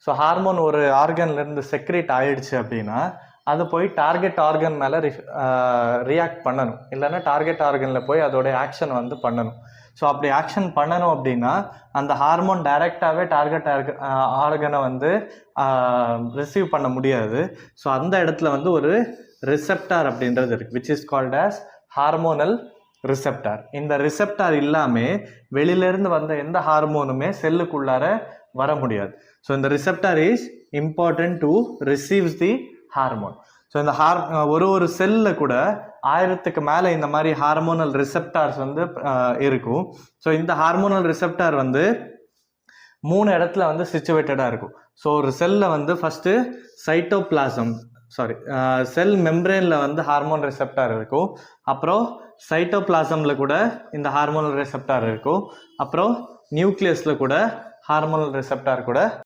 So hormone ஒரு ஆர்கன்லேருந்து secrete ஆயிடுச்சு அப்படின்னா அது போய் டார்கெட் ஆர்கன் மேலே ரியாக்ட் பண்ணணும், இல்லைன்னா டார்கெட் ஆர்கனில் போய் அதோடைய ஆக்ஷன் வந்து பண்ணணும். ஸோ அப்படி ஆக்ஷன் பண்ணணும் அப்படின்னா அந்த ஹார்மோன் டைரெக்டாகவே டார்கெட் ஆர்கனை வந்து ரிசீவ் பண்ண முடியாது. ஸோ அந்த இடத்துல வந்து ஒரு ரிசெப்டார் அப்படின்றது இருக்குது, which is called as hormonal receptor. இந்த ரிசெப்டார் இல்லாமல் வெளியிலேருந்து வந்த எந்த ஹார்மோனுமே செல்லுக்குள்ளார வர முடியாது. ஸோ இந்த receptor is important to receives the hormone. So இந்த ஒரு செல்லில் கூட 1000க்கு மேலே இந்த மாதிரி ஹார்மோனல் ரிசெப்டார்ஸ் வந்து இருக்கும். ஸோ இந்த ஹார்மோனல் ரிசெப்டார் வந்து 3 இடத்துல வந்து சிச்சுவேட்டடாக இருக்கும். ஸோ ஒரு செல்லில் வந்து ஃபஸ்ட்டு செல் மெம்ப்ரேனில் வந்து ஹார்மோன் ரிசெப்டார் இருக்கும். அப்புறம் சைட்டோபிளாசமில் கூட இந்த ஹார்மோனல் ரிசெப்டார் இருக்கும். அப்புறம் நியூக்ளியஸில் கூட ஹார்மோனல் ரிசெப்டார் கூட